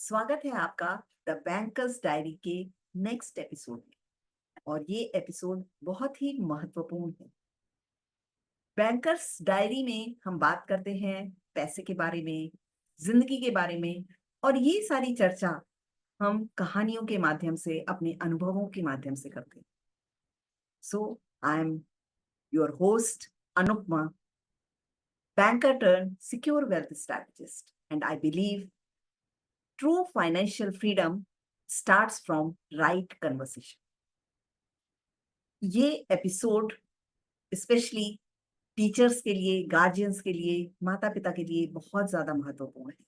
स्वागत है आपका द बैंकर्स डायरी के नेक्स्ट एपिसोड में। और ये एपिसोड बहुत ही महत्वपूर्ण है। बैंकर्स डायरी में हम बात करते हैं पैसे के बारे में, जिंदगी के बारे में, और ये सारी चर्चा हम कहानियों के माध्यम से, अपने अनुभवों के माध्यम से करते हैं। So I am your host Anupama, banker turned secure wealth strategist, and I believe true financial freedom starts from right conversation. ये एपिसोड स्पेशली टीचर्स के लिए, गार्जियंस के लिए, माता पिता के लिए बहुत ज्यादा महत्वपूर्ण है,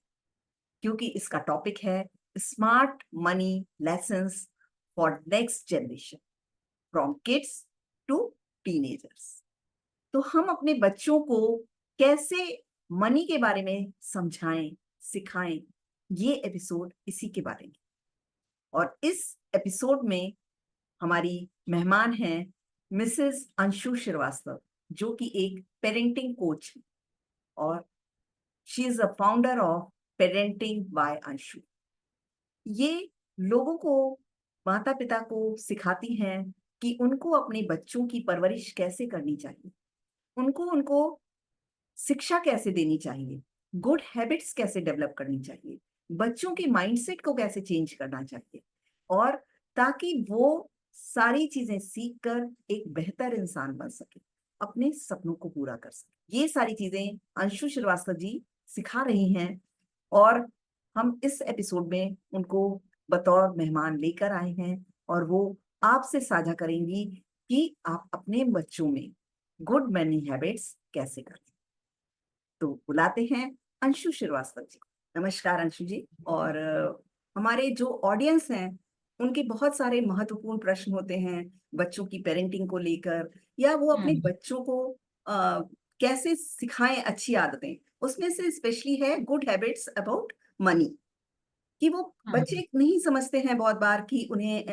क्योंकि इसका टॉपिक है smart money lessons for next generation, from kids to teenagers. तो हम अपने बच्चों को कैसे मनी के बारे में समझाएं, सिखाएं, ये एपिसोड इसी के बारे में। और इस एपिसोड में हमारी मेहमान हैं मिसेस अंशु श्रीवास्तव, जो कि एक पेरेंटिंग कोच है, और she is a founder of parenting by Anshu. ये लोगों को, माता पिता को सिखाती हैं कि उनको अपने बच्चों की परवरिश कैसे करनी चाहिए, उनको उनको शिक्षा कैसे देनी चाहिए, गुड हैबिट्स कैसे डेवलप करनी चाहिए, बच्चों के माइंडसेट को कैसे चेंज करना चाहिए, और ताकि वो सारी चीजें सीख कर एक बेहतर इंसान बन सके, अपने सपनों को पूरा कर सके। ये सारी चीजें अंशु श्रीवास्तव जी सिखा रही हैं, और हम इस एपिसोड में उनको बतौर मेहमान लेकर आए हैं, और वो आपसे साझा करेंगी कि आप अपने बच्चों में गुड मनी हैबिट्स कैसे करें। तो बुलाते हैं अंशु श्रीवास्तव जी को। नमस्कार अंशु जी। और हमारे जो ऑडियंस हैं, उनके बहुत सारे महत्वपूर्ण प्रश्न होते हैं बच्चों की पेरेंटिंग को लेकर, या वो अपने हुँ, बच्चों को कैसे सिखाएं अच्छी आदतें। उसमें से स्पेशली है गुड हैबिट्स अबाउट मनी, कि वो हुँ, बच्चे नहीं समझते हैं बहुत बार कि उन्हें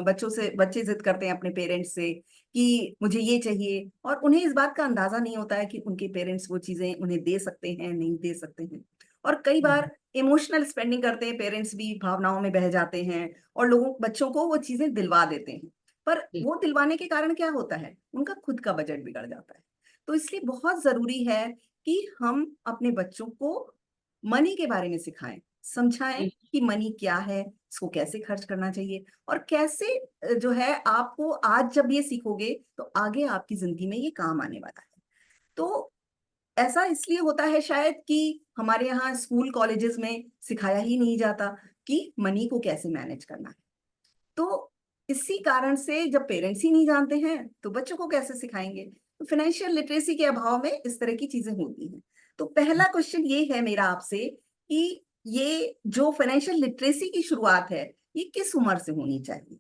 बच्चों से, बच्चे जिद करते हैं अपने पेरेंट्स से कि मुझे ये चाहिए, और उन्हें इस बात का अंदाजा नहीं होता है कि उनके पेरेंट्स वो चीजें उन्हें दे सकते हैं, नहीं दे सकते हैं। और कई हुँ, बार इमोशनल स्पेंडिंग करते हैं पेरेंट्स भी, भावनाओं में बह जाते हैं, और लोगों बच्चों को वो चीजें दिलवा देते हैं। पर जी, वो दिलवाने के कारण क्या होता है, उनका खुद का बजट बिगड़ जाता है। तो इसलिए बहुत जरूरी है कि हम अपने बच्चों को मनी के बारे में सिखाएं, समझाएं जी, कि मनी क्या है, इसको कैसे खर्च करना चाहिए, और कैसे जो है आपको आज जब ये सीखोगे तो आगे आपकी जिंदगी में ये काम आने वाला है। तो ऐसा इसलिए होता है शायद कि हमारे यहाँ स्कूल कॉलेजेस में सिखाया ही नहीं जाता कि मनी को कैसे मैनेज करना है। तो इसी कारण से जब पेरेंट्स ही नहीं जानते हैं तो बच्चों को कैसे सिखाएंगे। तो फाइनेंशियल लिटरेसी के अभाव में इस तरह की चीजें होती हैं। तो पहला क्वेश्चन ये है मेरा आपसे कि ये जो फाइनेंशियल लिटरेसी की शुरुआत है, ये किस उम्र से होनी चाहिए,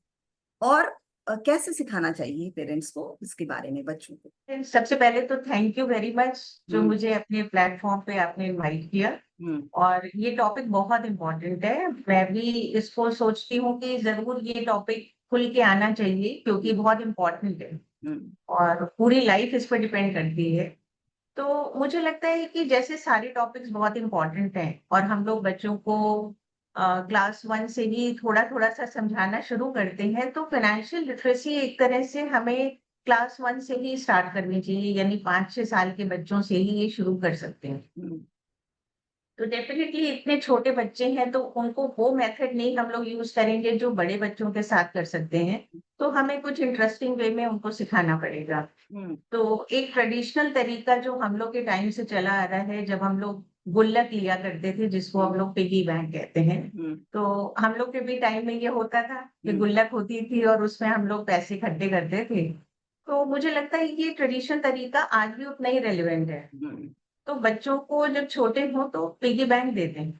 और कैसे सिखाना चाहिए पेरेंट्स को इसके बारे में बच्चों को। सबसे पहले तो थैंक यू वेरी मच जो हम्म। मुझे अपने प्लेटफ़ॉर्म पे आपने इनवाइट किया हम्म। और ये टॉपिक बहुत इम्पोर्टेंट है। मैं भी इसको सोचती हूँ कि ज़रूर ये टॉपिक खुल के आना चाहिए क्योंकि बहुत इम्पोर्टेंट है हम्म। और पूरी लाइफ़ इस पे डिपेंड करती है। तो मुझे लगता है कि जैसे सारे टॉपिक्स बहुत इम्पोर्टेंट हैं और हम लोग बच्चों को क्लास 1 से ही थोड़ा-थोड़ा सा समझाना शुरू करते हैं, तो फाइनेंशियल लिटरेसी एक तरह से हमें क्लास 1 से ही स्टार्ट करनी चाहिए, यानी 5-6 साल के बच्चों से ही ये शुरू कर सकते हैं। हम्म। तो डेफ़िनिटली इतने छोटे बच्चे हैं, तो उनको वो मेथड नहीं हम लोग यूज़ करेंगे जो बड़े बच्चों के साथ कर सकते हैं, तो हमें कुछ इंटरेस्टिंग वे में उनको सिखाना पड़ेगा। हम्म। तो एक ट्रेडिशनल तरीका जो हम लोग के टाइम से चला आ रहा है, जब हम लोग गुल्लक लिया करते थे, जिसको हम हम्म। लोग पिगी बैंक कहते हैं। हम्म। तो हम लोग के भी टाइम में ये होता था कि हम्म। गुल्लक होती थी और उसमें हम लोग पैसे इकट्ठे करते थे। तो मुझे लगता है ये ट्रेडिशनल तरीका आज भी उतना ही रेलेवेंट है। हम्म। तो बच्चों को जब छोटे हों तो पिगी बैंक दे दें।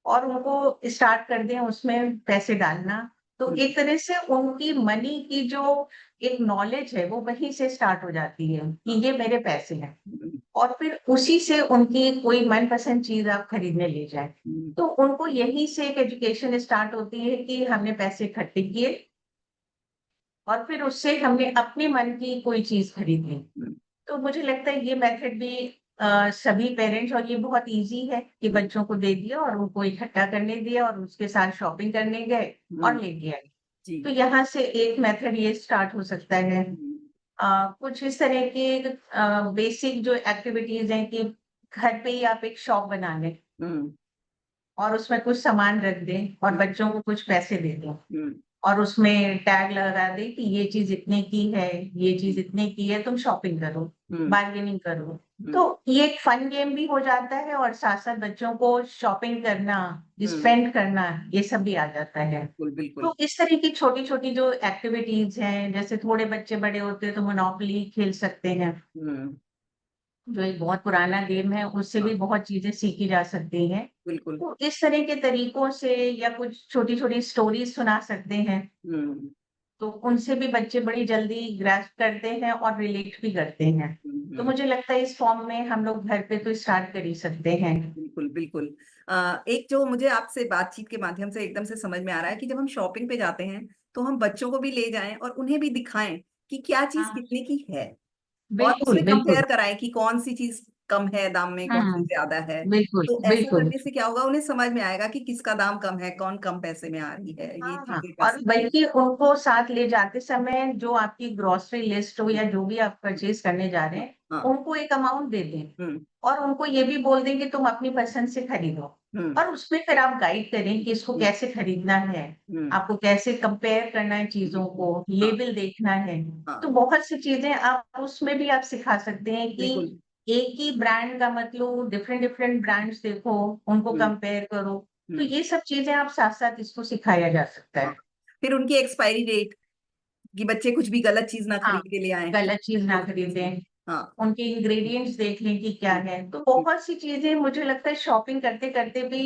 और उनको स्टार्ट कर दें उसमें पैसे डालना, तो हम्म। एक तरह से उनकी मनी की जो एक नॉलेज है, वो वहीं से स्टार्ट हो जाती है कि हाँ। ये मेरे पैसे हैं हम्म। और फिर उसी से उनकी कोई मनपसंद चीज़ आप खरीदने ले जाएँ। हम्म। तो उनको यहीं से एक एजुकेशन स्टार्ट होती है कि हमने पैसे इकट्ठे किए और फिर उससे हमने अपने मन की कोई चीज़ खरीद ली। हम्म। तो मुझे लगता है ये मेथड भी सभी पेरेंट्स, और ये बहुत ईज़ी है कि बच्चों को दे दिया और उनको इकट्ठा करने दिया और उसके साथ शॉपिंग करने गए और लेके आए। जी। तो यहाँ से एक मेथड ये स्टार्ट हो सकता है। कुछ इस तरह के बेसिक जो एक्टिविटीज़ हैं कि घर पे ही आप एक शॉप बना लें हुँ, और उसमें कुछ सामान रख दें और हुँ, बच्चों को कुछ पैसे दे दें। हुँ, और उसमें टैग लगा दें कि ये चीज़ इतने की है, ये हुँ, चीज़ इतने की है, तुम शॉपिंग करो, हुँ, बार्गेनिंग करो। हुँ, तो ये एक फन गेम भी हो जाता है और साथ-साथ बच्चों को शॉपिंग करना, हुँ, स्पेंड करना, ये सब भी आ जाता है। बिल्कुल, बिल्कुल। तो इस तरह की छोटी-छोटी जो एक्टिविटीज़ हैं, जैसे थोड़े बच्चे बड़े होते हैं तो मोनोपोली खेल सकते हैं, हुँ, जो एक बहुत पुराना गेम है, उससे हाँ, भी बहुत चीज़ें सीखी जा सकती हैं। बिल्कुल। तो इस तरह के तरीकों से या कुछ छोटी-छोटी स्टोरीज़ सुना सकते हैं। हुँ, तो उनसे भी बच्चे बड़ी जल्दी ग्रैस्प करते हैं और रिलेट भी करते हैं। हुँ, तो हुँ, मुझे लगता है इस फॉर्म में हम लोग घर पे तो स्टार्ट कर ही सकते हैं। बिल्कुल, बिल्कुल। एक जो मुझे आपसे बातचीत के माध्यम से एकदम से समझ में आ रहा है कि जब हम शॉपिंग पे जाते हैं, तो हम बच्चों को भी ले जाएँ और उन्हें भी दिखाएँ कि क्या चीज़ हाँ, कितने की है। और बिल्कुल, उसमें बिल्कुल। कंपेयर कराएँ कि कौन-सी चीज़ कम है दाम में, कौन-सी हुँ, ज़्यादा है। बिल्कुल, तो ऐसा बिल्कुल। करने से क्या होगा, उन्हें समझ में आएगा कि किसका दाम कम है, कौन कम पैसे में आ रही है, ये हाँ, हाँ। चीज़ें कर और सकते हैं। बल्कि उनको साथ ले जाते समय जो आपकी ग्रोसरी लिस्ट हो या जो भी आप परचेज़ करने जा रहे हाँ, हैं, हाँ। उनको एक अमाउंट दे दें हुँ, और उनको ये भी बोल दें कि तुम अपनी पसंद से खरीदो। हुँ, और उसमें फिर आप गाइड करें कि इसको हुँ, कैसे खरीदना है, हुँ, आपको कैसे कंपेयर करना है चीज़ों बिल्कुल। को, हाँ, लेबल देखना है। तो हाँ, बहुत सी चीज़ें आप उसमें भी आप सिखा सकते हैं कि बिल्कुल। एक ही ब्रांड का मत लो, डिफरेंट-डिफरेंट ब्रांड्स देखो, उनको हुँ, कंपेयर करो। तो हुँ, ये सब चीज़ें आप साथ-साथ इसको सिखाया जा सकता हाँ। है। फिर उनकी एक्सपायरी डेट कि बच्चे कुछ भी गलत चीज़ ना हाँ, खरीद के ले आएँ। गलत चीज़ ना जी, खरीदें, हाँ। उनके इंग्रीडिएंट्स देख लें कि क्या हुँ, है। तो हुँ, बहुत सी चीज़ें मुझे लगता है शॉपिंग करते-करते भी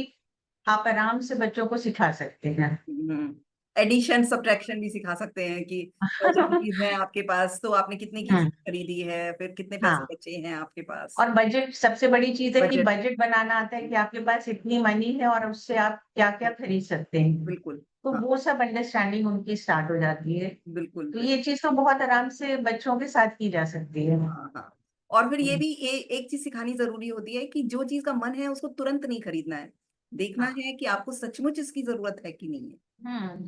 आप आराम से बच्चों को सिखा सकते हैं। हुँ। एडिशन, सब्ट्रैक्शन भी सिखा सकते हैं कि जब रुपीज़ है आपके पास तो आपने कितने की हुँ, चीज़ खरीदी है, फिर कितने पैसे हाँ। बचे हैं आपके पास। और बजट सबसे बड़ी चीज़ है कि बजट बजट बनाना आता है कि आपके पास इतनी मनी है और उससे आप क्या-क्या खरीद सकते हैं। बिल्कुल, तो हाँ, वो सब अंडरस्टैंडिंग उनकी स्टार्ट हो जाती है। बिल्कुल, तो बिल ये चीज़ तो बहुत आराम से बच्चों के साथ की जा सकती है। हाँ, हाँ। और फिर ये हुँ, भी एक चीज़ सिखानी ज़रूरी होती है कि जो चीज़ का मन है उसको तुरंत नहीं खरीदना है। देखना हाँ। है कि आपको सचमुच इसकी ज़रूरत है कि नहीं है।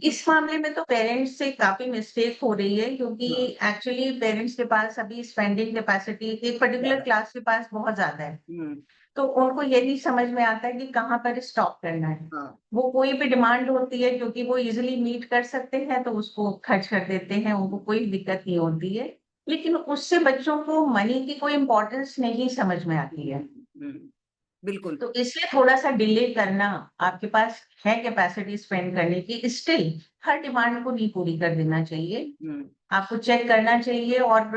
इस क्योंकि मामले में तो पेरेंट्स से काफ़ी मिस्टेक हो रही है क्योंकि हाँ, एक्चुअली पेरेंट्स के पास अभी स्पेंडिंग कैपेसिटी एक पर्टिकुलर ज़्यादा क्लास के पास बहुत ज़्यादा है। हुँ, तो उनको ये नहीं समझ में आता है कि कहाँ पर स्टॉप करना है। हाँ, वो कोई भी डिमांड होती है क्योंकि वो ईज़िली मीट कर सकते हैं तो उसको खर्च कर देते हैं, उनको कोई दिक्कत नहीं होती है। लेकिन उससे बच्चों को मनी की कोई इम्पोर्टेंस नहीं समझ में आती है। हुँ, हुँ, बिल्कुल। तो इसलिए थोड़ा-सा डिले करना, आपके पास है कैपेसिटी स्पेंड करने की, स्टिल हर डिमांड को नहीं पूरी कर देना चाहिए। हुँ, आपको चेक करना चाहिए और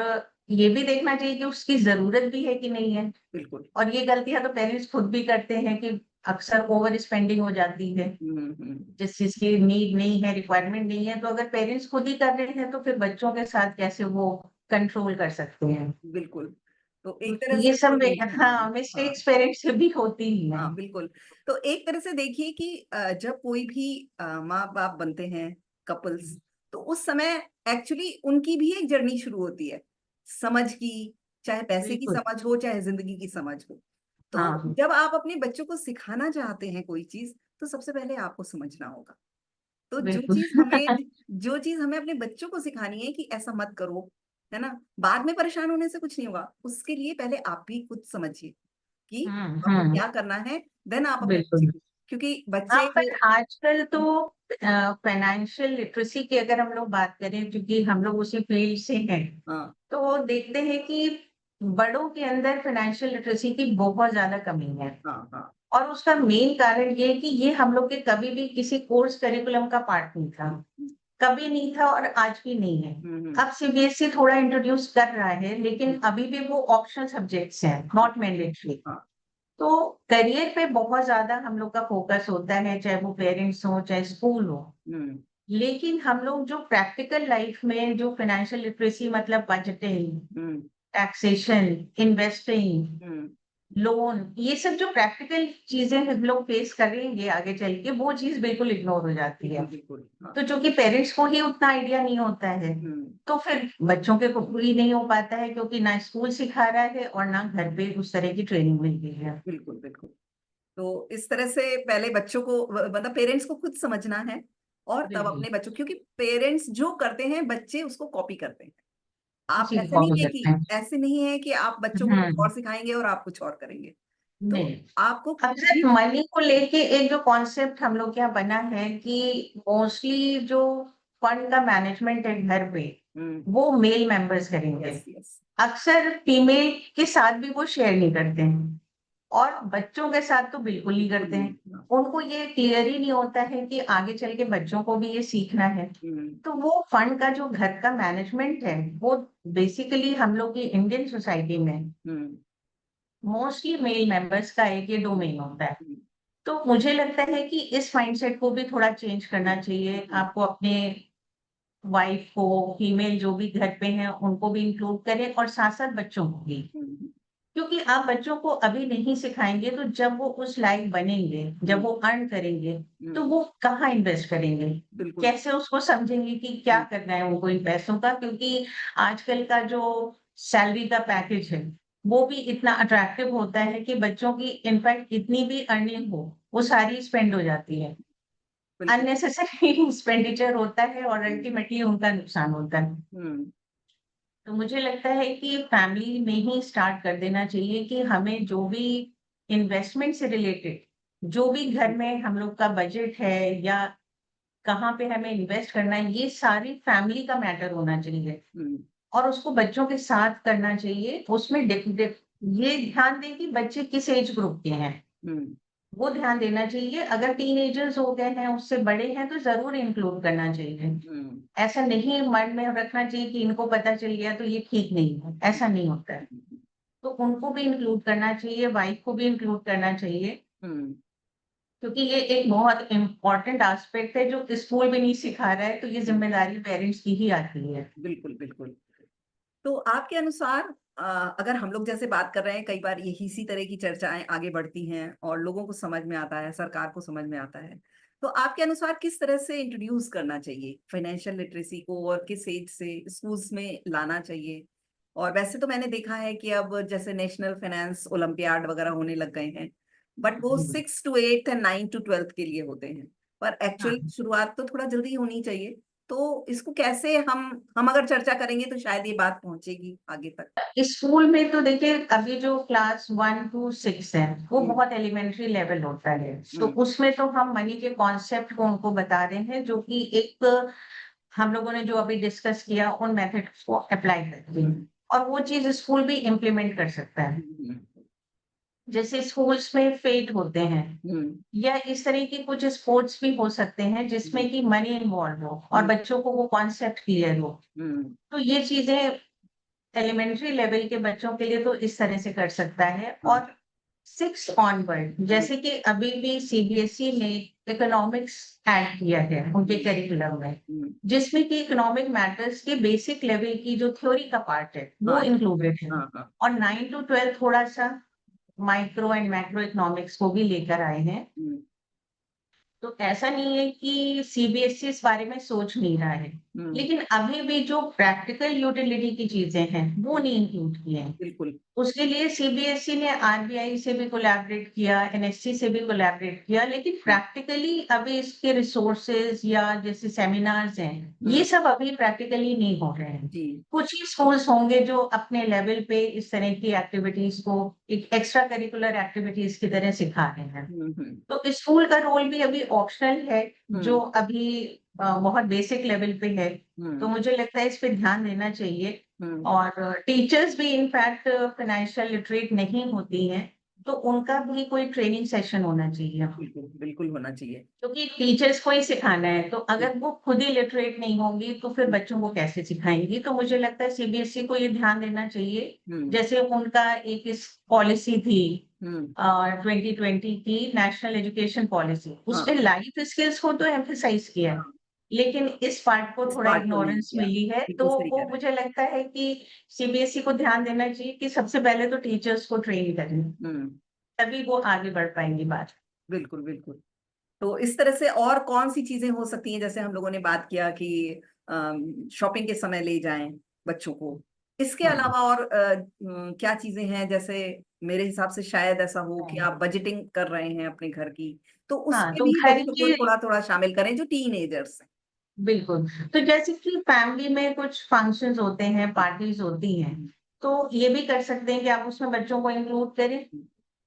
ये भी देखना चाहिए कि उसकी ज़रूरत भी है कि नहीं है। बिल्कुल। और ये गलतियाँ तो पेरेंट्स खुद भी करते हैं कि अक्सर ओवर स्पेंडिंग हो जाती है। हुँ, हुँ, जिस चीज़ की नीड नहीं है, रिक्वायरमेंट नहीं है, तो अगर पेरेंट्स खुद ही कर रहे हैं, तो फिर बच्चों के साथ कैसे वो कंट्रोल कर सकते हैं। बिल्कुल। तो तो एक तरह ये से सब में हाँ, हाँ, हाँ। मिस्टेक्स पेरेंट्स से भी होती ही हैं। हाँ, बिल्कुल। तो एक तरह से देखिए कि जब कोई भी माँ-बाप बनते हैं, कपल्स, तो उस समय एक्चुअली उनकी भी एक जर्नी शुरू होती है, समझ की, चाहे पैसे की बिल्कुल, समझ हो, चाहे ज़िंदगी की समझ हो। तो हाँ, जब आप अपने बच्चों को सिखाना चाहते हैं कोई चीज़, तो सबसे पहले आपको समझना होगा। तो बिल्कुल। जो चीज़ हमें अपने बच्चों को सिखानी है कि ऐसा मत करो, है ना? बाद में परेशान होने से कुछ नहीं होगा, उसके लिए पहले आप भी खुद समझिए। कि हुँ, आपको हुँ, क्या करना है, देन आप अपने बच्चे बिल्कुल। को क्योंकि हाँ, बच्चे पर को आजकल तो फाइनेंशियल लिटरेसी की अगर हम लोग बात करें, क्योंकि हम लोग उसी फील्ड से हैं, हाँ, तो देखते हैं कि बड़ों के अंदर फाइनेंशियल लिटरेसी की बहुत ज़्यादा कमी है। हाँ, हाँ। और उसका मेन कारण ये है कि ये हम लोग के कभी भी किसी कोर्स करिकुलम का पार्ट नहीं था। हुँ, हुँ, कभी नहीं था और आज भी नहीं है। हुँ, हुँ, अब सीबीएसई थोड़ा इंट्रोड्यूस कर रहा है, हुँ, लेकिन अभी भी वो ऑप्शनल सब्जेक्ट्स हैं, हाँ, नॉट मैंडेटरी। हाँ, तो करियर पे बहुत ज़्यादा हम लोग का फोकस होता है, चाहे वो पेरेंट्स हों, चाहे स्कूल हो। हुँ, लेकिन हम लोग जो प्रैक्टिकल लाइफ में जो फाइनेंशियल लिटरेसी मतलब बजटिंग, हुँ, टैक्सेशन, इन्वेस्टिंग, हुँ, लोन, ये सब जो प्रैक्टिकल चीजें हम लोग फेस करेंगे आगे चल के, वो चीज बिल्कुल इग्नोर हो जाती है। बिल्कुल बिल्कुल, हाँ। तो चूंकि पेरेंट्स को ही उतना आइडिया नहीं होता है, तो फिर बच्चों के को ही नहीं हो पाता है, क्योंकि ना स्कूल सिखा रहा है और ना घर पे उस तरह की ट्रेनिंग मिलती है। बिल्कुल बिल्कुल। तो इस तरह से पहले बच्चों को मतलब पेरेंट्स को खुद समझना है, और तब बिल्कुल। अपने बच्चों, क्योंकि पेरेंट्स जो करते हैं बच्चे उसको कॉपी करते हैं। आप उसी को ऐसे नहीं फॉलो है करते कि हैं। ऐसे नहीं है कि आप बच्चों को कुछ हम्म। और सिखाएंगे और आप कुछ और करेंगे। तो नहीं। आपको अब खुद सिर्फ भी। मनी को लेके एक जो कॉन्सेप्ट हम लोग के यहाँ बना है कि मोस्टली जो फंड का मैनेजमेंट है घर पे, हम्म। वो मेल मेंबर्स करेंगे। Yes yes. अक्सर फीमेल के साथ भी वो शेयर नहीं करते हैं, और बच्चों के साथ तो बिल्कुल नहीं बिल्कुल करते नहीं, हैं। हाँ। उनको ये क्लियर ही नहीं होता है कि आगे चल के बच्चों को भी ये सीखना है। हम्म। तो वो फंड का जो घर का मैनेजमेंट है, वो बेसिकली हम लोग की इंडियन सोसाइटी में हम्म। मोस्टली मेल मेंबर्स का एक ये डोमेन होता है। हम्म। तो मुझे लगता है कि इस माइंडसेट को भी थोड़ा चेंज करना चाहिए। हम्म। आपको अपने वाइफ को, फीमेल जो भी घर पे हैं, उनको भी इंक्लूड करें और साथ साथ बच्चों को भी। हम्म। क्योंकि आप बच्चों को अभी नहीं सिखाएंगे तो जब वो उस लायक बनेंगे, जब हम्म। वो अर्न करेंगे, तो हम्म। वो कहाँ इन्वेस्ट करेंगे? बिल्कुल। कैसे उसको समझेंगे कि क्या हम्म। करना है उनको इन पैसों का? क्योंकि आजकल का जो सैलरी का पैकेज है, वो भी इतना अट्रैक्टिव होता है कि बच्चों की इनफैक्ट कितनी भी अर्निंग हो, वो सारी स्पेंड हो जाती है। बिल्कुल। अननेसेसरी एक्सपेंडिचर होता है और हम्म। अल्टीमेटली उनका नुकसान होता है। हम्म। तो मुझे लगता है कि फैमिली में ही स्टार्ट कर देना चाहिए कि हमें जो भी इन्वेस्टमेंट से रिलेटेड, जो भी घर में हम लोग का बजट है या कहाँ पे हमें इन्वेस्ट करना है, ये सारी फैमिली का मैटर होना चाहिए। हम्म। और उसको बच्चों के साथ करना चाहिए। उसमें ये ध्यान दें कि बच्चे किस एज ग्रुप के हैं, हम्म। वो ध्यान देना चाहिए। अगर टीनेजर्स हो गए हैं, उससे बड़े हैं, तो जरूर इंक्लूड करना चाहिए। हम्म। ऐसा नहीं मन में रखना चाहिए कि इनको पता चल गया तो ये ठीक नहीं है, ऐसा नहीं होता है। तो उनको भी इंक्लूड करना चाहिए, वाइफ को भी इंक्लूड करना चाहिए। हम्म। क्योंकि ये एक बहुत इम्पोर्टेंट एस्पेक्ट है जो स्कूल भी नहीं सिखा रहा है, तो ये जिम्मेदारी पेरेंट्स की ही आती है। बिल्कुल बिल्कुल। तो आपके अनुसार अगर हम लोग जैसे बात कर रहे हैं, कई बार यही इसी तरह की चर्चाएं आगे बढ़ती हैं और लोगों को समझ में आता है, सरकार को समझ में आता है। तो आपके अनुसार किस तरह से इंट्रोड्यूस करना चाहिए फाइनेंशियल लिटरेसी को, और किस एज से स्कूल्स में लाना चाहिए? और वैसे तो मैंने देखा है कि अब जैसे नेशनल फाइनेंस ओलंपियाड वगैरह होने लग गए हैं, बट वो हम्म। 6 to 8 एंड 9 to 12 के लिए होते हैं। पर एक्चुअल हाँ। शुरुआत तो थोड़ा जल्दी होनी चाहिए। तो इसको कैसे हम अगर चर्चा करेंगे तो शायद ये बात पहुंचेगी आगे तक। स्कूल में तो देखिए, अभी जो क्लास 1 to 6 है, वो हम्म। बहुत एलिमेंट्री लेवल होता है। तो हम्म। उसमें तो हम मनी के कॉन्सेप्ट को उनको बता रहे हैं, जो कि एक हम लोगों ने जो अभी डिस्कस किया उन मेथड्स को अप्लाई करते हैं। हम्म। और वो चीज स्कूल भी इम्प्लीमेंट कर सकता है। हम्म। जैसे स्कूल्स में फेट होते हैं, हम्म। या इस तरह की कुछ स्पोर्ट्स भी हो सकते हैं जिसमें कि मनी इन्वॉल्व हो और हम्म। बच्चों को वो कॉन्सेप्ट क्लियर हो। हम्म। तो ये चीजें एलिमेंट्री लेवल के बच्चों के लिए तो इस तरह से कर सकता है। हाँ। और 6 onward, हम्म। जैसे कि अभी भी सीबीएसई ने इकोनॉमिक्स ऐड किया है उनके हम्म। करिकुलम में, हम्म। जिसमें कि इकोनॉमिक मैटर्स के बेसिक लेवल की जो थ्योरी का पार्ट है वो हाँ जी। इंक्लूडेड है। हाँ हाँ। और 9 to 12 थोड़ा सा माइक्रो एंड मैक्रो इकोनॉमिक्स को भी लेकर आए हैं। हम्म। तो ऐसा नहीं है कि सीबीएसई इस बारे में सोच नहीं रहा है, हम्म। लेकिन अभी भी जो प्रैक्टिकल यूटिलिटी की चीजें हैं वो नहीं इंक्लूड की हैं। बिल्कुल। उसके लिए सीबीएसई ने आरबीआई से भी कोलैबोरेट किया, एनएससी से भी कोलैबोरेट किया, लेकिन हम्म। प्रैक्टिकली अभी इसके रिसोर्सेज या जैसे सेमिनार्स हैं, ये हम्म। सब अभी प्रैक्टिकली नहीं हो रहे हैं। जी। कुछ ही स्कूल्स होंगे जो अपने लेवल पे इस तरह की एक्टिविटीज को एक एक्स्ट्रा करिकुलर एक्टिविटीज की तरह सिखा रहे हैं। हम्म। हम्म। तो स्कूल का रोल भी अभी ऑप्शनल है, जो हम्म। अभी बहुत बेसिक लेवल पे है। तो हम्म। मुझे लगता है इस पे ध्यान देना चाहिए। हम्म। और टीचर्स भी इनफैक्ट फाइनेंशियल लिटरेट नहीं होती हैं, तो उनका भी कोई ट्रेनिंग सेशन होना चाहिए। बिल्कुल बिल्कुल होना चाहिए। क्योंकि टीचर्स को ही सिखाना है, तो जी। अगर वो खुद ही लिटरेट नहीं होंगी तो फिर बच्चों को कैसे सिखाएंगी? तो मुझे लगता है सीबीएसई को ये ध्यान देना चाहिए। हम्म। जैसे उनका एक इस पॉलिसी थी हम्म। 2020 की नेशनल एजुकेशन पॉलिसी, हाँ उसमें लाइफ स्किल्स को तो एम्फेसाइज किया है। हाँ। लेकिन इस पार्ट को इस थोड़ा पार्ट को नहीं इग्नोरेंस किया। मिली है, तो बिल्कुल सही कह वो रहे हैं। मुझे लगता है कि सीबीएसई को ध्यान देना चाहिए कि सबसे पहले तो टीचर्स को ट्रेन करें, हुँ, तभी वो आगे बढ़ पाएँगी बात। बिल्कुल, बिल्कुल। तो इस तरह से और कौन-सी चीज़ें हो सकती हैं, जैसे हम लोगों ने बात किया कि शॉपिंग के समय ले जाएँ बच्चों को। इसके हाँ, अलावा और क्या चीज़ें हैं, जैसे मेरे हिसाब से शायद ऐसा हो कि हाँ। आप बजटिंग कर रहे हैं अपने घर की, तो हाँ, उसमें तो भी घर बच्चों को की थोड़ा-थोड़ा शामिल करें जो टीनेजर्स हैं। बिल्कुल, तो जैसे कि फैमिली में कुछ फंक्शंस होते हैं, हुँ, पार्टीज़ होती हैं, तो ये भी कर सकते हैं कि आप उसमें बच्चों को इंक्लूड करें। हुँ,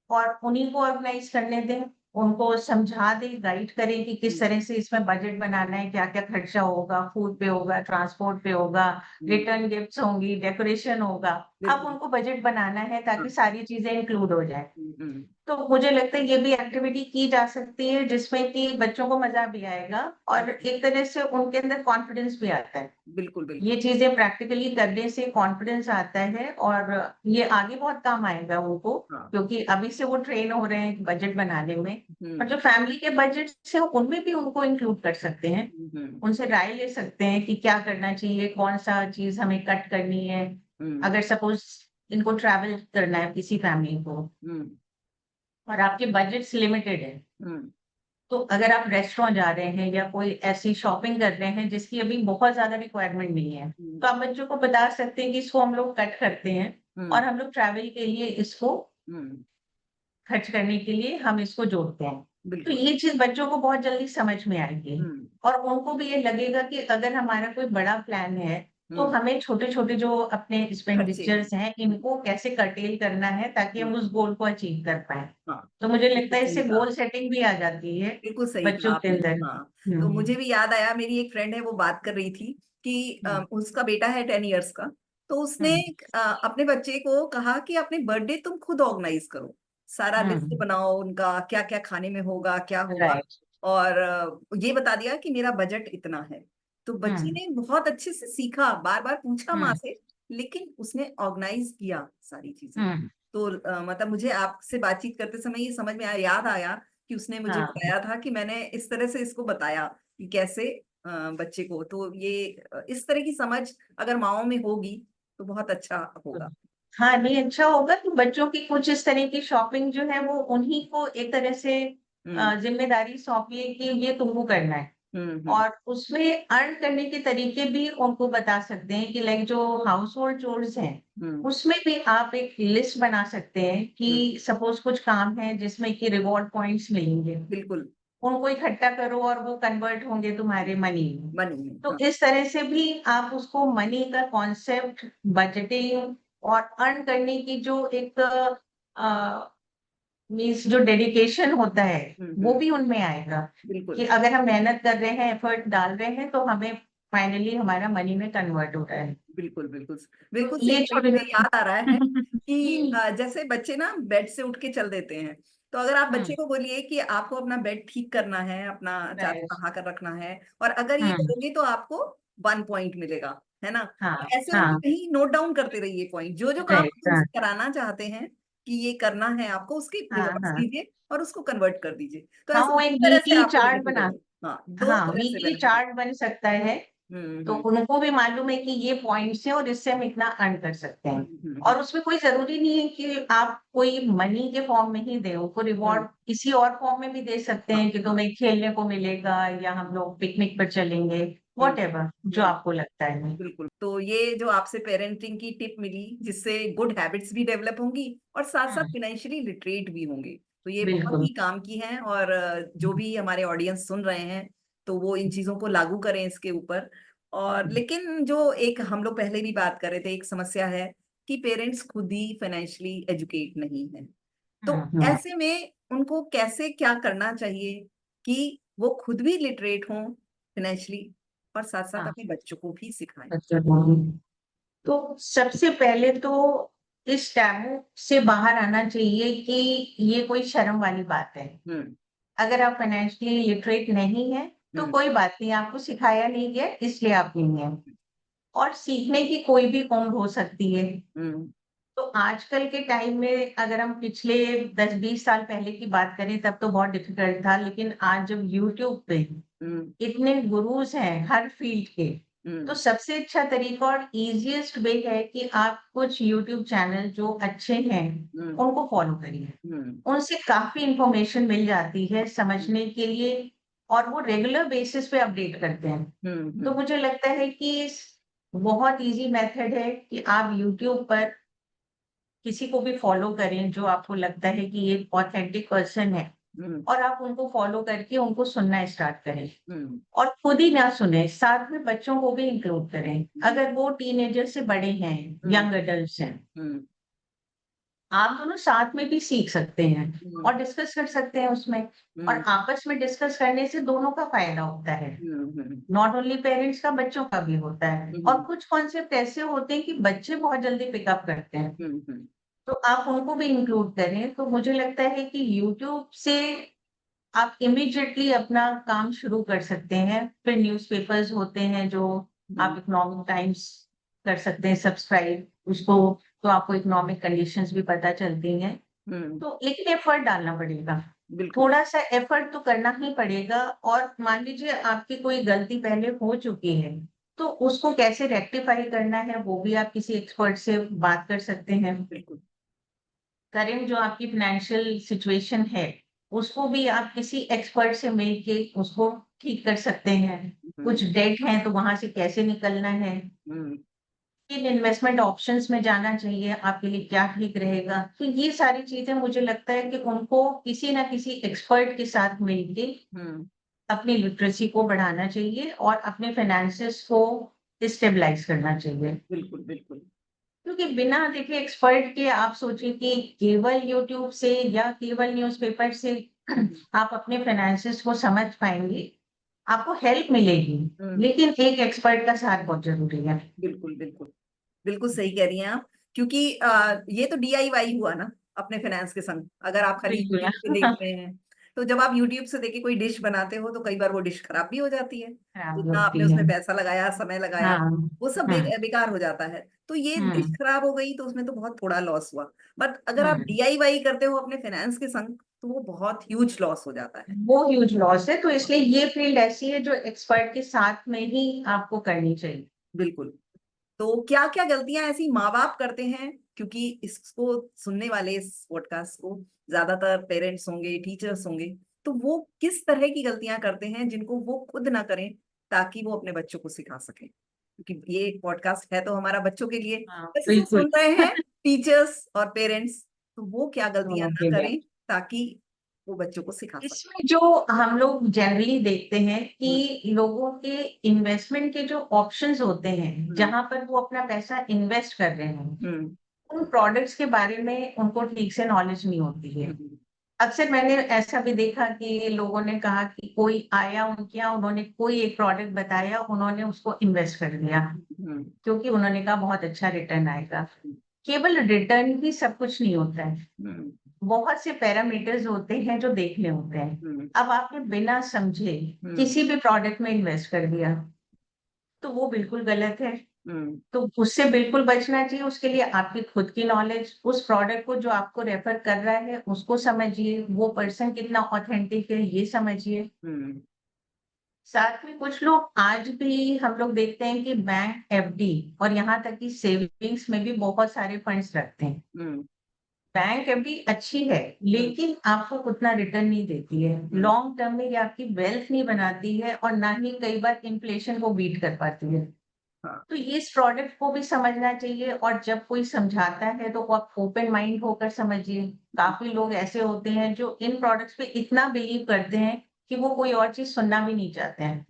और उन्हीं को ऑर्गेनाइज़ करने दें, उनको समझा दें, गाइड करें कि किस हुँ, तरह से इसमें बजट बनाना है, क्या-क्या खर्चा होगा, फूड पे होगा, ट्रांसपोर्ट पे होगा, हुँ, रिटर्न गिफ्ट्स होंगी, डेकोरेशन होगा। अब बिल्कुल। उनको बजट बनाना है हाँ, ताकि सारी चीज़ें इंक्लूड हो जाएँ। हुँ, हुँ, तो मुझे लगता है ये भी एक्टिविटी की जा सकती है जिसमें कि बच्चों को मज़ा भी आएगा और हुँ, एक तरह से उनके अंदर कॉन्फिडेंस भी आता है। बिल्कुल, बिल्कुल। ये चीज़ें प्रैक्टिकली करने से कॉन्फिडेंस आता है और ये आगे बहुत काम आएगा उनको, हाँ, क्योंकि अभी से वो ट्रेन हो रहे हैं बजट बनाने में। और हुँ, जो फैमिली के बजट्स हैं, उनमें भी उनको इंक्लूड कर सकते हैं। हुँ, हुँ, उनसे राय ले सकते हैं कि क्या करना चाहिए, कौन-सा चीज़ हमें कट करनी है। हुँ, अगर सपोज़ इनको ट्रैवल करना है किसी फैमिली को हुँ, और आपके बजट्स लिमिटेड है, हुँ, तो अगर आप रेस्टोरेंट जा रहे हैं या कोई ऐसी शॉपिंग कर रहे हैं जिसकी अभी बहुत ज़्यादा रिक्वायरमेंट नहीं है, हुँ, तो आप बच्चों को बता सकते हैं कि इसको हम लोग कट करते हैं हुँ, और हम लोग ट्रैवल के लिए इसको हुँ, खर्च करने के लिए हम इसको जोड़ते हैं। तो बिल्कुल। ये चीज़ बच्चों को बहुत जल्दी समझ में आएगी हुँ, और उनको भी ये लगेगा कि अगर हमारा कोई बड़ा प्लान है, तो हुँ, हमें छोटे-छोटे जो अपने खर्चे हैं। एक्सपेंडिचर्स हैं, हुँ, इनको कैसे कर्टेल करना है ताकि हुँ, हम उस गोल को अचीव कर पाएँ। हाँ, तो मुझे बिल्कुल लगता है सही इससे कहा। गोल सेटिंग भी आ जाती है बिल्कुल सही कहा बच्चों के आपने। अंदर। हाँ, तो मुझे हुँ, भी याद आया, मेरी एक फ्रेंड है वो बात कर रही थी कि हुँ, उसका बेटा है 10 इयर्स का, तो उसने हुँ, अपने बच्चे को कहा कि अपने बर्थडे तुम खुद ऑर्गेनाइज़ करो। सारा लिस्ट हुँ, बनाओ उनका, क्या-क्या खाने में होगा, क्या होगा, राइट। और ये बता दिया कि मेरा बजट इतना है। तो बच्चे हुँ, ने बहुत अच्छे से सीखा, बार-बार पूछा माँ हुँ, से, लेकिन उसने ऑर्गेनाइज़ किया सारी चीज़ें। हुँ, तो मतलब मुझे आपसे बातचीत करते समय ये समझ में आया, याद आया कि उसने मुझे हाँ। बताया था कि मैंने इस तरह से इसको बताया कि कैसे बच्चे को, तो ये इस तरह की समझ अगर माँओं में होगी तो बहुत अच्छा होगा। हाँ, नहीं अच्छा होगा कि बच्चों की कुछ इस तरह की शॉपिंग जो है वो उन्हीं को एक तरह से हुँ, ज़िम्मेदारी सौंपिए कि ये तुमको करना है। हुँ, हुँ, और उसमें अर्न करने के तरीके भी उनको बता सकते हैं कि लाइक जो हाउस होल्ड चोर्स हैं, हुँ, उसमें भी आप एक लिस्ट बना सकते हैं हुँ, कि सपोज़ कुछ काम है जिसमें कि रिवॉर्ड पॉइंट्स मिलेंगे। बिल्कुल, उनको इकट्ठा करो और वो कन्वर्ट होंगे तुम्हारे मनी में। मनी में, तो हाँ, इस तरह से भी आप उसको मनी का कॉन्सेप्ट, बजटिंग और अर्न करने की जो एक मीन्स जो डेडिकेशन होता है, हुँ, वो हुँ, भी उनमें आएगा कि बिल्कुल। अगर हम मेहनत कर रहे हैं, एफर्ट डाल रहे हैं, तो हमें फाइनली हमारा मनी में कन्वर्ट हो रहा है। बिल्कुल, बिल्कुल, तो बिल्कुल सही ये कही। मुझे छोटे-छोटे याद आ रहा है कि हुँ, जैसे बच्चे ना बेड से उठ के चल देते हैं, तो अगर आप हुँ, बच्चे को बोलिए कि आपको अपना बेड ठीक करना है, अपना चादर राइट। बढ़ा कर रखना है और अगर ये हुँ, करोगे तो आपको 1 पॉइंट मिलेगा, है ना? तो हाँ, ऐसे उनको हाँ, कहीं नोट डाउन करते रहिए पॉइंट, जो-जो काम राइट, आप हाँ, उनसे कराना चाहते हैं कि ये करना है आपको, उसके हाँ, रिवॉर्ड्स हाँ। दीजिए और उसको कन्वर्ट कर दीजिए। तो हाँ, ऐसे वो 2 एक तरह से वीकली आपको चार्ट बेनिफिट बना होगा। हाँ, 2 हाँ, तरह से वीकली बेनिफिट होगा। चार्ट बन सकता है, हुँ, तो हुँ। उनको भी मालूम है कि ये पॉइंट्स हैं और इससे हम इतना अर्न कर सकते हुँ, हैं। हुँ, और हुँ, उसमें कोई ज़रूरी नहीं है कि आप कोई मनी के फॉर्म में ही दें, उनको हुँ। रिवॉर्ड किसी और फॉर्म में भी दे सकते हाँ, हैं कि हाँ। तुम्हें खेलने को मिलेगा या हम लोग पिकनिक पर चलेंगे, हुँ, व्हाटएवर जो हुँ। आपको लगता है। बिल्कुल, तो ये जो आपसे पेरेंटिंग की टिप मिली, जिससे गुड हैबिट्स भी डेवलप होंगी और साथ-साथ हुँ, फाइनेंशियली लिटरेट भी होंगे। तो ये बहुत बिल्कुल। ही काम की हैं और जो भी हमारे ऑडियंस सुन रहे हैं, तो वो इन चीज़ों को लागू करें इसके ऊपर। और लेकिन जो एक हम लोग पहले भी बात कर रहे थे, एक समस्या है कि पेरेंट्स खुद ही फाइनेंशियली एजुकेट नहीं हैं। हुँ, तो हुँ। ऐसे में उनको कैसे क्या करना चाहिए कि वो खुद भी लिटरेट हों फाइनेंशियली और साथ-साथ हाँ, अपने बच्चों को भी सिखाएँ? अच्छा तो सबसे पहले तो इस टैबू से बाहर आना चाहिए कि ये कोई शर्म वाली बात है। हुँ, अगर आप फाइनेंशियली लिटरेट नहीं हैं, तो हुँ, कोई बात नहीं, आपको सिखाया नहीं गया इसलिए आप नहीं हैं और सीखने की कोई भी उम्र हो सकती है। हुँ, तो आजकल के टाइम में अगर हम पिछले 10-20 साल पहले की बात करें तब तो बहुत डिफिकल्ट था, लेकिन आज जब यूट्यूब पे हुँ, इतने गुरुज हैं हर फील्ड के, तो हुँ, सबसे अच्छा तरीका और ईज़ीएस्ट वे है कि आप कुछ यूट्यूब चैनल जो अच्छे हैं, हुँ, उनको फॉलो करिए। हुँ, उनसे काफ़ी इन्फॉर्मेशन मिल जाती है हुँ, समझने के लिए और वो रेगुलर बेसिस पे अपडेट करते हैं। हुँ, तो हुँ, मुझे लगता है कि बहुत ईज़ी मेथड है कि आप यूट्यूब पर किसी को भी फॉलो करें जो आपको लगता है कि ये ऑथेंटिक पर्सन है हुँ, और आप उनको फॉलो करके उनको सुनना स्टार्ट करें। हुँ, और खुद ही ना सुने, साथ में बच्चों को भी इंक्लूड करें। जी, अगर वो टीनेजर से बड़े हैं, हुँ, यंग एडल्ट्स हैं, हुँ, आप दोनों साथ में भी सीख सकते हैं हुँ, और डिस्कस कर सकते हैं उसमें। और हुँ, आपस में डिस्कस करने से दोनों का फ़ायदा होता है। हुँ, हुँ, नॉट ओनली पेरेंट्स का, बच्चों का भी होता है। और हुँ, कुछ कॉन्सेप्ट ऐसे होते हैं कि बच्चे बहुत जल्दी पिकअप करते हैं, हुँ, हुँ, तो आप उनको भी इंक्लूड करें। तो मुझे लगता है कि यूट्यूब से आप इमीडिएटली अपना काम शुरू कर सकते हैं। फिर न्यूज़पेपर्स होते हैं जो आप हुँ, इकोनॉमिक टाइम्स कर सकते हैं सब्सक्राइब उसको, तो आपको इकोनॉमिक कंडीशंस भी पता चलती हैं। हुँ, तो लेकिन एफर्ट डालना पड़ेगा। बिल्कुल, थोड़ा-सा एफर्ट तो करना ही पड़ेगा और मान लीजिए आपकी कोई गलती पहले हो चुकी है, तो उसको कैसे रेक्टिफ़ाई करना है वो भी आप किसी एक्सपर्ट से बात कर सकते हैं। बिल्कुल, करेंट जो आपकी फाइनेंशियल सिचुएशन है, उसको भी आप किसी एक्सपर्ट से मिल के उसको ठीक कर सकते हैं। हुँ, कुछ डेट है तो वहाँ से कैसे निकलना है, हुँ, किन इन्वेस्टमेंट ऑप्शंस में जाना चाहिए, आपके लिए क्या ठीक रहेगा। तो ये सारी चीज़ें मुझे लगता है कि उनको किसी न किसी एक्सपर्ट के साथ मिलके हुँ, अपनी लिटरेसी को बढ़ाना चाहिए और अपने फाइनेंसेस को स्टेबलाइज़ करना चाहिए। बिल्कुल, बिल्कुल, क्योंकि बिना देखिए एक्सपर्ट के आप सोचिए कि केवल यूट्यूब से या केवल न्यूज़पेपर से हुँ, आप अपने फाइनेंसेस को समझ पाएँगे, आपको हेल्प मिलेगी, हुँ, लेकिन एक एक्सपर्ट का साथ बहुत ज़रूरी है। बिल्कुल, बिल्कुल। बिल्कुल सही कह रही हैं आप क्योंकि ये तो डीआईवाई हुआ ना अपने फाइनेंस के संग। अगर आप खाली बिल्कुल। यूट्यूब से देख रहे हैं, तो जब आप यूट्यूब से देख के कोई डिश बनाते हो तो कई बार वो डिश खराब भी हो जाती है। खराब जितना आपने होती है। उसमें पैसा लगाया, समय लगाया, हाँ, वो सब हाँ, बेकार हो जाता है। तो ये डिश हुँ, खराब हो गई तो उसमें तो बहुत थोड़ा लॉस हुआ। बट अगर आप हुँ। डीआईवाई करते हो अपने फाइनेंस के संग, तो वो बहुत ह्यूज लॉस हो जाता है। वो ह्यूज लॉस है, तो इसलिए ये फील्ड ऐसी है जो एक्सपर्ट के साथ में ही आपको करनी चाहिए। बिल्कुल। तो क्या-क्या गलतियाँ ऐसी माँ-बाप करते हैं? क्योंकि इसको सुनने वाले इस पॉडकास्ट को ज़्यादातर पेरेंट्स होंगे, टीचर्स होंगे, तो वो किस तरह की गलतियाँ करते हैं जिनको वो खुद ना करें ताकि वो अपने बच्चों को सिखा सकें? क्योंकि ये एक पॉडकास्ट है तो हमारा बच्चों के लिए, हाँ, बस इसे बिल्कुल। सुन रहे हैं टीचर्स और पेरेंट्स, तो वो क्या गलतियाँ दोनों ना के लिए। करें ताकि वो बच्चों को सिखा सकें? इसमें जो हम लोग जनरली देखते हैं हुँ, कि लोगों के इन्वेस्टमेंट के जो ऑप्शंस होते हैं, हुँ, जहाँ पर वो अपना पैसा इन्वेस्ट कर रहे हैं, हुँ, उन प्रोडक्ट्स के बारे में उनको ठीक से नॉलेज नहीं होती है। हुँ, अक्सर मैंने ऐसा भी देखा कि लोगों ने कहा कि कोई आया उनके यहाँ, उन्होंने कोई एक प्रोडक्ट बताया, उन्होंने उसको इन्वेस्ट कर दिया, हुँ, क्योंकि उन्होंने कहा बहुत अच्छा रिटर्न आएगा। केवल रिटर्न ही सब कुछ नहीं होता है। हुँ, बहुत से पैरामीटर्स होते हैं जो देखने होते हैं। हुँ, अब आपने बिना समझे हुँ, किसी भी प्रोडक्ट में इन्वेस्ट कर दिया, तो वो बिल्कुल गलत है। हुँ, तो उससे बिल्कुल बचना चाहिए, उसके लिए आपकी खुद की नॉलेज, उस प्रोडक्ट को जो आपको रेफर कर रहा है, उसको समझिए, वो पर्सन कितना ऑथेंटिक है, ये समझिए। हुँ, साथ में कुछ लोग आज भी हम लोग देखते हैं कि बैंक एफडी और यहाँ तक कि सेविंग्स में भी बहुत सारे फंड्स रखते हैं। हुँ, बैंक एफडी अच्छी है, हुँ, लेकिन आपको उतना रिटर्न नहीं देती है। हुँ, लॉन्ग टर्म में ये आपकी वेल्थ नहीं बनाती है और ना ही कई बार इन्फ्लेशन को बीट कर पाती है। हाँ, तो ये इस प्रोडक्ट को भी समझना चाहिए और जब कोई समझाता है तो आप ओपन माइंड होकर समझिए। हुँ, काफ़ी लोग ऐसे होते हैं जो इन प्रोडक्ट्स पे इतना बिलीव करते हैं कि वो कोई और चीज़ सुनना भी नहीं चाहते हैं।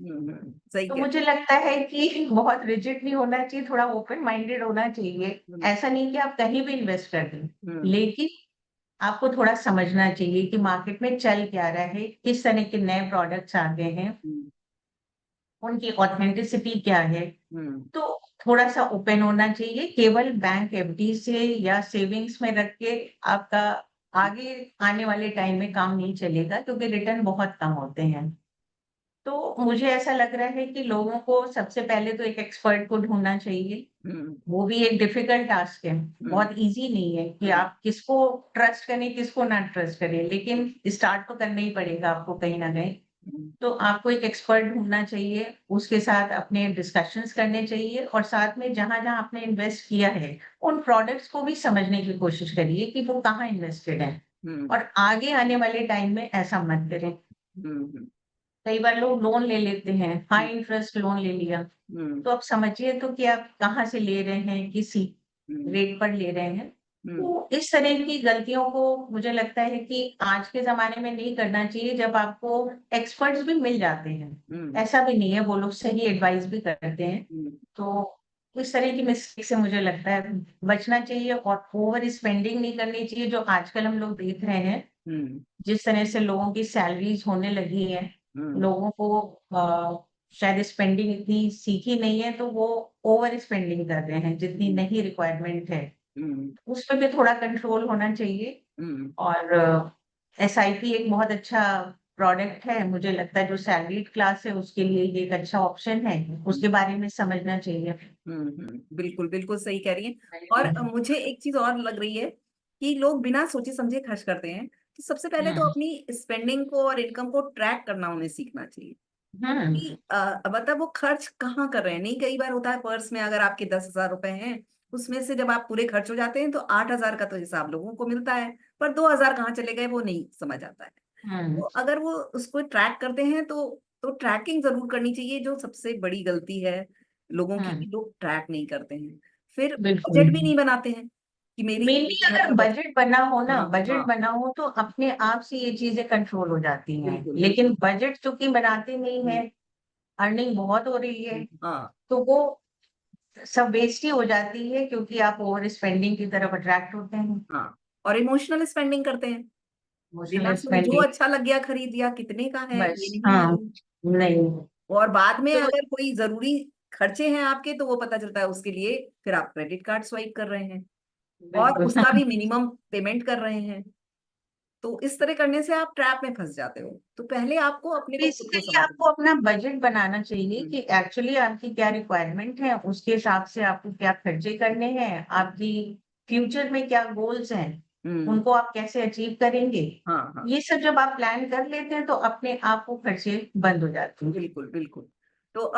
सही तो कह मुझे लगता है कि बहुत रिजिड नहीं होना चाहिए, थोड़ा ओपन माइंडेड होना चाहिए। हुँ, ऐसा नहीं कि आप कहीं भी इन्वेस्ट कर दें, हुँ, लेकिन आपको थोड़ा समझना चाहिए कि मार्केट में चल क्या रहा है, किस तरह के नए प्रोडक्ट्स आ गए हैं, हुँ, उनकी ऑथेंटिसिटी क्या है। हुँ, तो थोड़ा-सा ओपन होना चाहिए, केवल बैंक एफडी से या सेविंग्स में रख के आपका आगे आने वाले टाइम में काम नहीं चलेगा क्योंकि रिटर्न बहुत कम होते हैं। तो मुझे ऐसा लग रहा है कि लोगों को सबसे पहले तो एक एक्सपर्ट को ढूँढना चाहिए। हम्म वो भी एक डिफिकल्ट टास्क है, हम्म बहुत ईज़ी नहीं है कि हम्म आप किसको ट्रस्ट करें, किसको ना ट्रस्ट करें, लेकिन स्टार्ट तो करना ही पड़ेगा आपको कहीं न कहीं। हम्म तो आपको एक एक्सपर्ट ढूँढना चाहिए, उसके साथ अपने डिस्कशंस करने चाहिए और साथ में जहाँ-जहाँ आपने इन्वेस्ट किया है, उन प्रोडक्ट्स को भी समझने की कोशिश करिए कि वो कहाँ इन्वेस्टेड है हम्म और आगे आने वाले टाइम में ऐसा मत करें। हम्म कई बार लोग लोन ले लेते हैं, हम्म हाई इंटरेस्ट लोन ले लिया, हम्म तो आप समझिए तो कि आप कहाँ से ले रहे हैं, किस हम्म रेट पर ले रहे हैं। हम्म तो इस तरह की गलतियों को मुझे लगता है कि आज के ज़माने में नहीं करना चाहिए जब आपको एक्सपर्ट्स भी मिल जाते हैं। हम्म ऐसा भी नहीं है, वो लोग सही एडवाइस भी करते हैं। हम्म तो इस तरह की मिस्टेक से मुझे लगता है बचना चाहिए और ओवर स्पेंडिंग नहीं करनी चाहिए, जो आजकल हम लोग देख रहे हैं। हम्म जिस तरह से लोगों की सैलरीज़ होने लगी हैं, हम्म लोगों को शायद स्पेंडिंग इतनी सीखी नहीं है, तो वो ओवर स्पेंडिंग कर रहे हैं, जितनी हम्म नहीं रिक्वायरमेंट है। हम्म उस पे भी थोड़ा कंट्रोल होना चाहिए हम्म और एसआईपी एक बहुत अच्छा प्रोडक्ट है, मुझे लगता है जो सैलरीड क्लास है उसके लिए ये एक अच्छा ऑप्शन है, उसके बारे में समझना चाहिए। बिल्कुल बिल्कुल सही कह रही हैं। और मुझे एक चीज और लग रही है कि लोग बिना सोचे समझे खर्च करते हैं। तो सबसे पहले तो हुँ, अपनी स्पेंडिंग को और इनकम को ट्रैक करना उन्हें सीखना चाहिए हुँ, कि मतलब वो खर्च कहाँ कर रहे हैं। नहीं, कई बार होता है पर्स में अगर आपके 10,000 रुपए हैं, उसमें से जब आप पूरे खर्च हो जाते हैं तो 8,000 का तो हिसाब लोगों को मिलता है, पर 2,000 कहाँ चले गए वो नहीं समझ आता है। तो हुँ, अगर वो उसको ट्रैक करते हैं तो ट्रैकिंग ज़रूर करनी चाहिए, जो सबसे बड़ी गलती है लोगों की हुँ, कि लोग ट्रैक नहीं करते हैं। फिर बिल्कुल। बजट भी नहीं बनाते हैं कि मेरी मेनली घर अगर का बजट। बजट बना हो ना, हाँ, बजट हाँ, बना हो तो अपने आप से ये चीज़ें कंट्रोल हो जाती हैं। बिल्कुल, लेकिन बिल्कुल। बजट चूँकि बनाते नहीं हुँ, हैं, अर्निंग बहुत हो रही है, हाँ, तो वो सब वेस्ट ही हो जाती है क्योंकि आप ओवर स्पेंडिंग की तरफ अट्रैक्ट होते हैं। हाँ। और इमोशनल स्पेंडिंग करते हैं। बिना इमोशनल सोचे जो स्पेंडिंग अच्छा लग गया खरीद लिया, कितने का है ये बस नहीं हाँ, मालूम। नहीं। और बाद में तो अगर कोई ज़रूरी खर्चे हैं आपके तो वो पता चलता है, उसके लिए फिर आप क्रेडिट कार्ड स्वाइप कर रहे हैं और बिल्कुल उसका भी मिनिमम पेमेंट कर रहे हैं। तो इस तरह करने से आप ट्रैप में फँस जाते हो। तो पहले आपको अपने को खुद को बेसिकली समझना। आपको अपना बजट बनाना चाहिए हुँ, कि एक्चुअली आपकी क्या रिक्वायरमेंट है, उसके हिसाब से आपको क्या खर्चे करने हैं, आपकी फ्यूचर में क्या गोल्स हैं, हुँ, उनको आप कैसे अचीव करेंगे। हाँ, हाँ। ये सब जब आप प्लान कर लेते हैं तो अपने आप वो खर्चे बंद हो जाते हैं। बिल्कुल, बिल्कुल। तो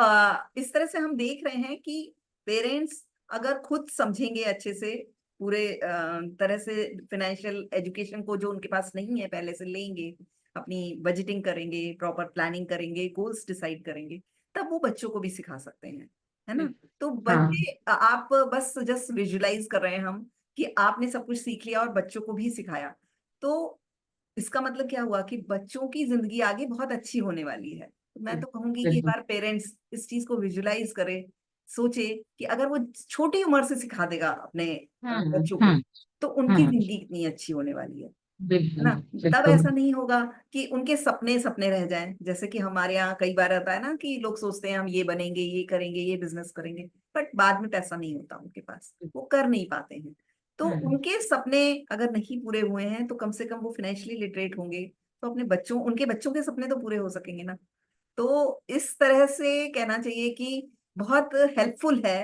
इस तरह से हम देख रहे हैं कि पेरेंट्स अगर खुद समझेंगे अच्छे से पूरे तरह से फाइनेंशियल एजुकेशन को जो उनके पास नहीं है पहले से लेंगे, अपनी बजटिंग करेंगे, प्रॉपर प्लानिंग करेंगे, गोल्स डिसाइड करेंगे, तब वो बच्चों को भी सिखा सकते हैं, है ना? बिल्कुल। तो हाँ, बच्चे आप बस जस्ट विजुअलाइज़ कर रहे हैं हम कि आपने सब कुछ सीख लिया और बच्चों को भी सिखाया। तो इसका मतलब क्या हुआ कि बच्चों की ज़िंदगी आगे बहुत अच्छी होने वाली है। तो मैं तो कहूँगी कि एक बिल्कुल। बार पेरेंट्स इस चीज़ को विजुअलाइज़ करे, सोचे कि अगर वो छोटी उम्र से सिखा देगा अपने हुँ, बच्चों को, हुँ, तो उनकी हुँ, ज़िंदगी कितनी अच्छी होने वाली है बिल्कुल, ना? तब बिल्कुल। ऐसा नहीं होगा कि उनके सपने सपने रह जाएँ। जैसे कि हमारे यहाँ कई बार आता है ना कि लोग सोचते हैं हम ये बनेंगे, ये करेंगे, ये बिज़नेस करेंगे, बट बाद में पैसा नहीं होता उनके पास, वो कर नहीं पाते हैं। तो हुँ, उनके सपने अगर नहीं पूरे हुए हैं, तो कम से कम वो फाइनेंशियली लिटरेट होंगे, तो अपने बच्चों उनके बच्चों के सपने तो पूरे हो सकेंगे ना। तो इस तरह से कहना चाहिए कि बहुत हेल्पफुल है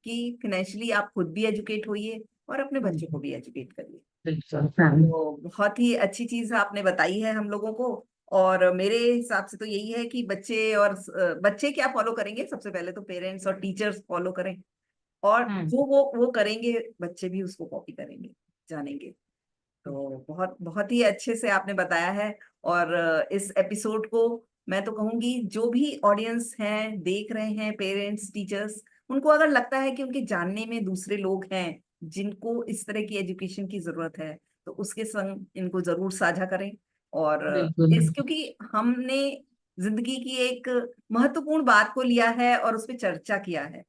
कि फाइनेंशियली आप खुद भी एजुकेट होइए और अपने हुँ, बच्चों को भी एजुकेट करिए। बिल्कुल, हाँ। तो बहुत ही अच्छी चीज़ आपने बताई है हम लोगों को। और मेरे हिसाब से तो यही है कि बच्चे और बच्चे क्या फ़ॉलो करेंगे, सबसे पहले तो पेरेंट्स और टीचर्स फ़ॉलो करें और हुँ, जो वो करेंगे, बच्चे भी उसको कॉपी करेंगे, जानेंगे। तो बहुत बहुत ही अच्छे से आपने बताया है। और इस एपिसोड को मैं तो कहूँगी जो भी ऑडियंस हैं, देख रहे हैं, पेरेंट्स, टीचर्स, उनको अगर लगता है कि उनके जानने में दूसरे लोग हैं, जिनको इस तरह की एजुकेशन की ज़रूरत है, तो उसके संग इनको ज़रूर साझा करें। और बिल्कुल। इस क्योंकि हमने ज़िंदगी की एक महत्वपूर्ण बात को लिया है और उस पे चर्चा किया है।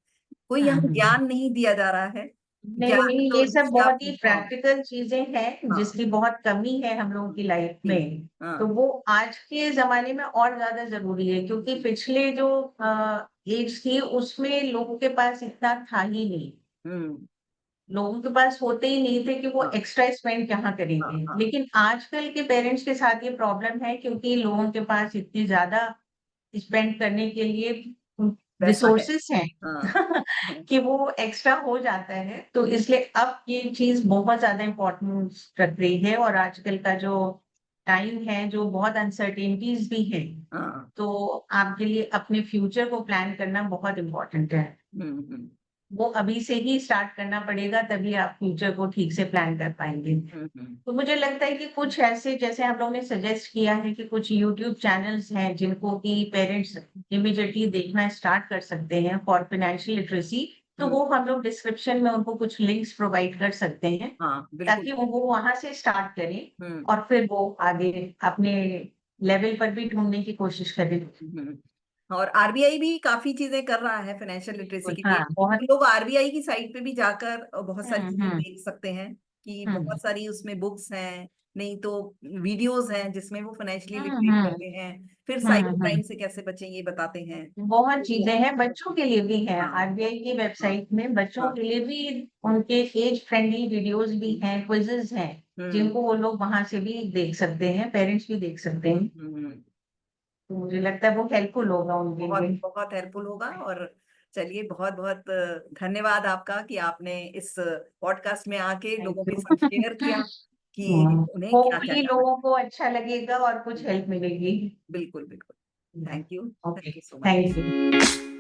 कोई हाँ, यहाँ हाँ। ज्ञान नहीं दिया जा रहा है। नहीं, ज्ञान नहीं, तो ये सब जिसे आप। बहुत ही हाँ, प्रैक्टिकल चीज़ें हैं, हाँ। जिसकी बहुत कमी है हम लोगों की लाइफ जी, में। तो हाँ, वो आज के ज़माने में और ज़्यादा ज़रूरी है क्योंकि जी, पिछले जो ऐज थी उसमें लोगों के पास इतना था ही नहीं। हुँ, लोगों के पास होते ही नहीं थे कि वो हाँ, एक्स्ट्रा स्पेंड कहाँ हाँ, करेंगे। हाँ, लेकिन आजकल के पेरेंट्स के साथ ये प्रॉब्लम है क्योंकि लोगों के पास इतनी ज़्यादा स्पेंड करने के लिए पैसा है। रिसोर्सेस हैं हाँ। कि वो एक्स्ट्रा हो जाता है। तो इसलिए अब ये चीज़ बहुत ज़्यादा इम्पोर्टेंस रख रही है, और आजकल का जो टाइम है, जो बहुत अनसर्टेनिटीज़ भी हैं, हाँ। तो आपके लिए अपने फ्यूचर को प्लान करना बहुत इम्पोर्टेंट है। हम्म। वो अभी से ही स्टार्ट करना पड़ेगा, तभी आप फ्यूचर को ठीक से प्लान कर पाएँगे। हम्म। तो मुझे लगता है कि कुछ ऐसे, जैसे हम लोगों ने सजेस्ट किया है कि कुछ यूट्यूब चैनल्स हैं जिनको कि पेरेंट्स इमीडिएटली देखना स्टार्ट कर सकते हैं फॉर फाइनेंशियल लिटरेसी, तो हम्म। वो हम लोग डिस्क्रिप्शन में उनको कुछ लिंक्स प्रोवाइड कर सकते हैं, हाँ, बिल्कुल। ताकि वो वहां से स्टार्ट करें हम्म। और फिर वो आगे अपने लेवल पर भी ढूंढने की कोशिश करें। हम्म। और आरबीआई भी काफी चीजें कर रहा है फाइनेंशियल लिटरेसी बिल्कुल, के लिए। हाँ, बहुत। तो लोग आरबीआई की साइट पे भी जाकर बहुत सारी चीजें हम्म। देख सकते हैं कि हम्म। बहुत सारी उसमें बुक्स हैं, नहीं तो वीडियोस हैं जिसमें वो फाइनेंशियली हम्म। लिटरेट हम्म। करते हैं। फिर साइबर हम्म। क्राइम से कैसे बचें ये बताते हैं। बहुत तो चीजें हैं, बच्चों के लिए भी है। हाँ। आरबीआई की हाँ। वेबसाइट में बच्चों हाँ। के लिए भी उनके एज फ्रेंडली वीडियोस भी हम्म। हैं, क्विजेस हैं, हम्म। जिनको वो लोग वहां से भी देख सकते हैं, पेरेंट्स भी देख सकते हैं। हम्म। तो मुझे लगता है वो हेल्पफुल होगा उनके बहुत लिए। बहुत हेल्पफुल होगा। और चलिए, बहुत बहुत धन्यवाद आपका कि आपने इस पॉडकास्ट में आके थैंक लोगों के यू। साथ शेयर किया कि उन्हें क्या क्या होपफुली जानना लोगों को अच्छा लगेगा और कुछ है। हेल्प मिलेगी। बिल्कुल बिल्कुल। Thank okay, you thank so much. You.